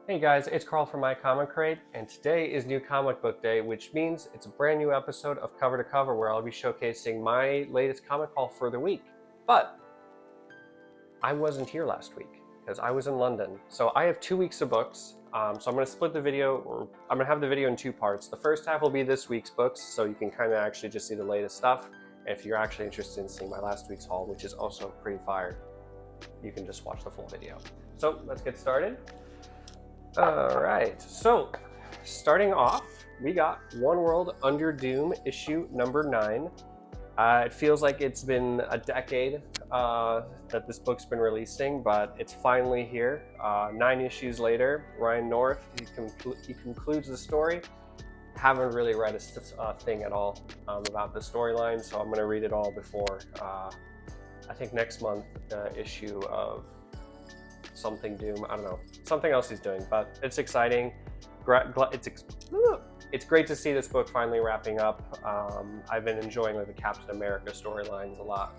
Hey guys, it's Carl from MyComicCrate, and today is New Comic Book Day, which means it's a brand new episode of Cover to Cover where I'll be showcasing my latest comic haul for the week. But I wasn't here last week because I was in London. So I have 2 weeks of books. So I'm going to split the video, or I'm going to have the video in two parts. The first half will be this week's books, so you can kind of actually just see the latest stuff. And if you're actually interested in seeing my last week's haul, which is also pretty fire, you can just watch the full video. So let's get started. All right, so starting off, we got One World Under Doom issue number 9. It feels like it's been a decade that this book's been releasing, but it's finally here. 9 issues later, Ryan North, he concludes the story. Haven't really read a thing at all about the storyline, so I'm going to read it all before, I think next month, the issue of something Doom, I don't know, something else he's doing, but it's exciting. It's great to see this book finally wrapping up. I've been enjoying the Captain America storylines a lot.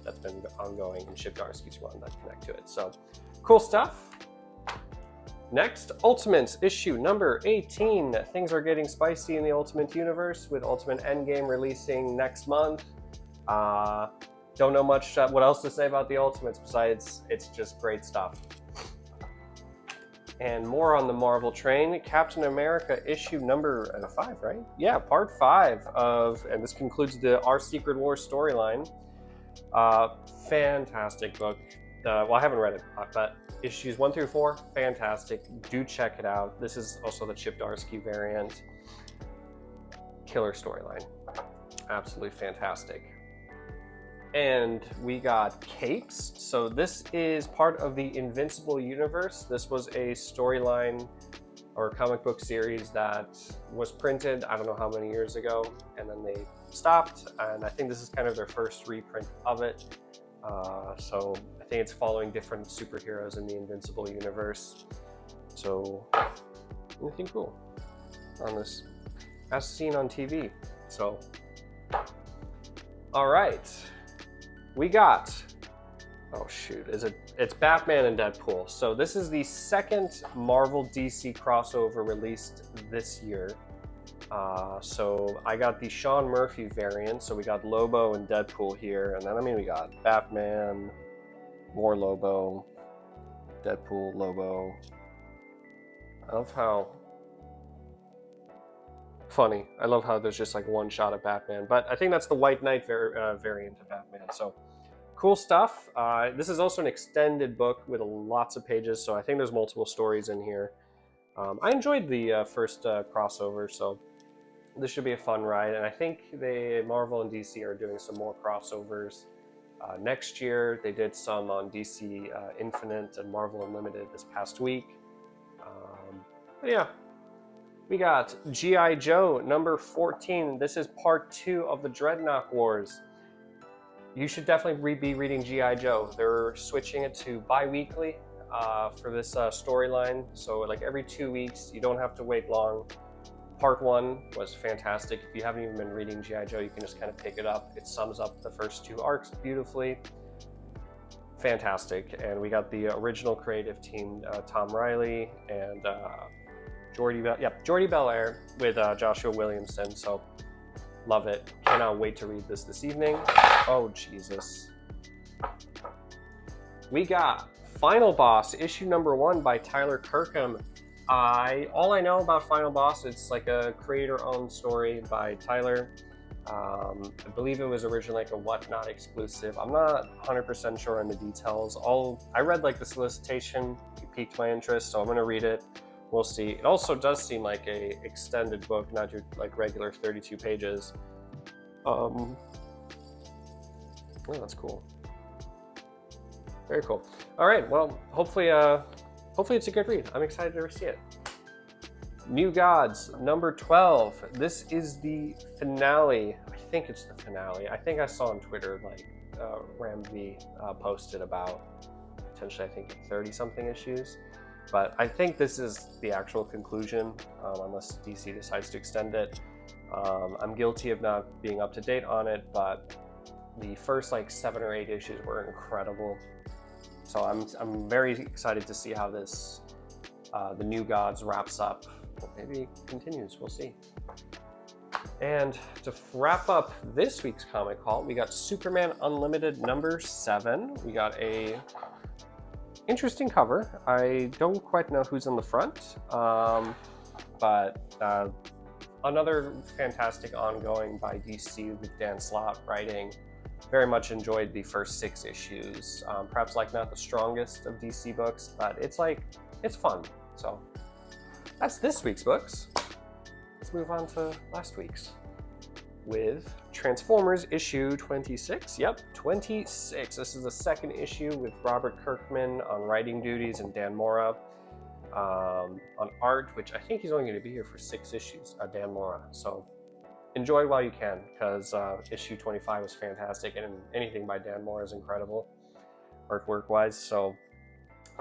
That's been ongoing in Chip Zdarsky's run that connect to it. So cool stuff. Next, Ultimates issue number 18. Things are getting spicy in the Ultimate universe with Ultimate Endgame releasing next month. Don't know much what else to say about the Ultimates besides it's just great stuff. And more on the Marvel train, Captain America issue number 5, right? Yeah, part 5 of, and this concludes the Our Secret Wars storyline. Fantastic book. Well, I haven't read it, but issues 1 through 4, fantastic. Do check it out. This is also the Chip Zdarsky variant. Killer storyline. Absolutely fantastic. And we got Capes. So this is part of the Invincible universe. This was a storyline or comic book series that was printed, I don't know how many years ago, and then they stopped. And I think this is kind of their first reprint of it. So I think it's following different superheroes in the Invincible universe. So anything cool on this, as seen on TV. So, all right. We got, oh shoot, it's Batman and Deadpool. So this is the second Marvel DC crossover released this year. So I got the Sean Murphy variant. So we got Lobo and Deadpool here. And then, we got Batman, more Lobo, Deadpool, Lobo. I love how funny. I love how there's just like one shot of Batman, but I think that's the White Knight variant of Batman. So cool stuff. This is also an extended book with lots of pages, so I think there's multiple stories in here. I enjoyed the first crossover, so this should be a fun ride. And I think Marvel and DC are doing some more crossovers next year. They did some on DC Infinite and Marvel Unlimited this past week. But yeah. We got G.I. Joe number 14. This is part 2 of the Dreadnought Wars. You should definitely be reading G.I. Joe. They're switching it to bi-weekly for this storyline. So like every 2 weeks, you don't have to wait long. Part 1 was fantastic. If you haven't even been reading G.I. Joe, you can just kind of pick it up. It sums up the first 2 arcs beautifully. Fantastic. And we got the original creative team, Tom Riley and Jordi Belair with Joshua Williamson, so love it. Cannot wait to read this evening. Oh, Jesus. We got Final Boss, issue number 1 by Tyler Kirkham. All I know about Final Boss, it's like a creator-owned story by Tyler. I believe it was originally like a Whatnot exclusive. I'm not 100% sure on the details. I read like the solicitation, it piqued my interest, so I'm gonna read it. We'll see. It also does seem like a extended book, not your like regular 32 pages. Oh, that's cool. Very cool. All right. Well, hopefully it's a good read. I'm excited to see it. New Gods number 12. This is the finale. I think it's the finale. I think I saw on Twitter like Ram V posted about potentially I think 30 something issues. But I think this is the actual conclusion, unless DC decides to extend it. I'm guilty of not being up to date on it, but the first like 7 or 8 issues were incredible. So I'm very excited to see how this The New Gods wraps up. Well, maybe it continues, we'll see. And to wrap up this week's comic haul, we got Superman Unlimited number 7. We got a interesting cover. I don't quite know who's on the front, but another fantastic ongoing by DC with Dan Slott writing. Very much enjoyed the first 6 issues. Perhaps like not the strongest of DC books, but it's fun. So that's this week's books. Let's move on to last week's with Transformers issue 26. Yep, 26. This is the second issue with Robert Kirkman on writing duties and Dan Mora on art, which I think he's only going to be here for 6 issues, Dan Mora. So enjoy while you can, because issue 25 was fantastic, and anything by Dan Mora is incredible artwork-wise. So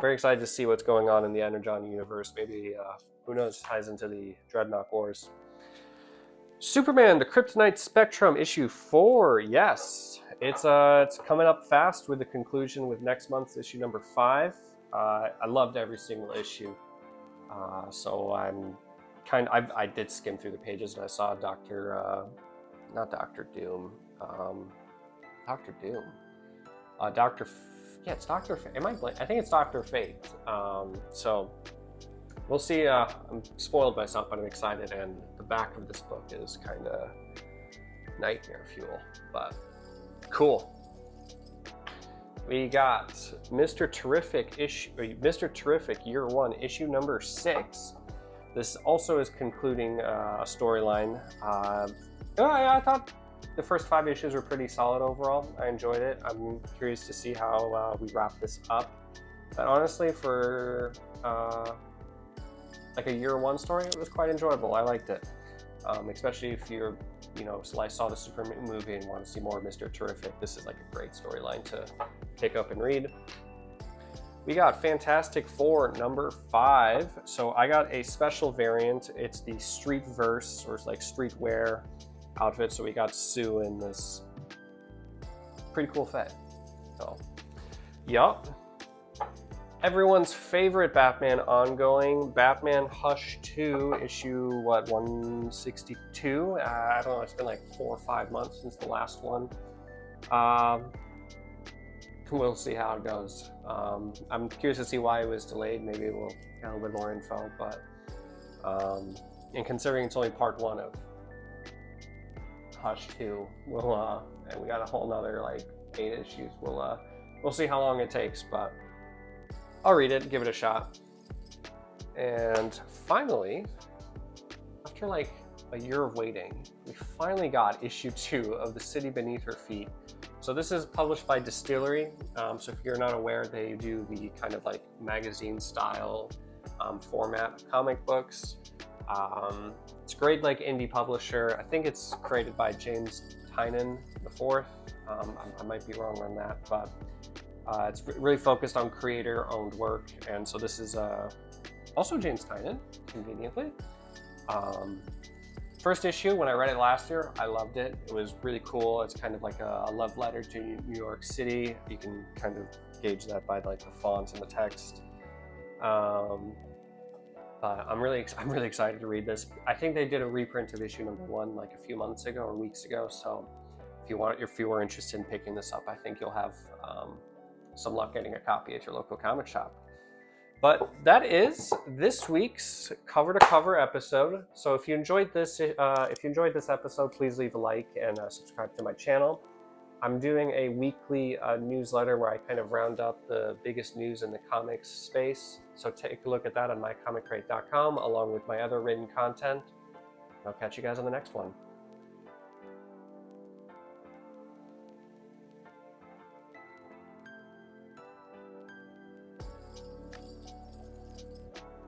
very excited to see what's going on in the Energon universe. Maybe, who knows, ties into the Dreadnought Wars. Superman, the Kryptonite Spectrum, issue 4. Yes, it's coming up fast with the conclusion with next month's issue number 5. I loved every single issue, so I'm I did skim through the pages and I saw not Doctor Doom, Doctor Doom, it's Doctor Fate. I think it's Doctor Fate. So we'll see. I'm spoiled myself, but I'm excited, and the back of this book is kind of nightmare fuel, but cool. We got Mr. Terrific Year 1, issue number 6. This also is concluding a storyline. I thought the first 5 issues were pretty solid overall. I enjoyed it. I'm curious to see how we wrap this up. But honestly, for like a Year 1 story, it was quite enjoyable. I liked it, especially if you're, so I saw the Superman movie and want to see more of Mr. Terrific. This is like a great storyline to pick up and read. We got Fantastic Four number 5. So I got a special variant. It's the street verse, or it's like streetwear outfit. So we got Sue in this pretty cool fit. So, yup. Everyone's favorite Batman ongoing, Batman Hush 2, issue, 162? I don't know, it's been like 4 or 5 months since the last one. We'll see how it goes. I'm curious to see why it was delayed. Maybe we'll get a little bit more info, but and considering it's only part 1 of Hush 2, and we got a whole nother like 8 issues. We'll see how long it takes, but I'll read it, give it a shot. And finally, after like a year of waiting, we finally got issue 2 of The City Beneath Her Feet. So this is published by Distillery. So if you're not aware, they do the kind of like magazine style format comic books. It's a great like indie publisher. I think it's created by James Tynion IV. I might be wrong on that, but it's really focused on creator-owned work. And so this is also James Tynion, conveniently. First issue, when I read it last year, I loved it. It was really cool. It's kind of like a love letter to New York City. You can kind of gauge that by like the fonts and the text. But I'm really excited to read this. I think they did a reprint of issue number 1 like a few months ago or weeks ago. So if you were interested in picking this up, I think you'll have some luck getting a copy at your local comic shop. But that is this week's cover-to-cover episode. So if you enjoyed this episode, please leave a like and subscribe to my channel. I'm doing a weekly newsletter where I kind of round up the biggest news in the comics space. So take a look at that on MyComicCrate.com along with my other written content. I'll catch you guys on the next one.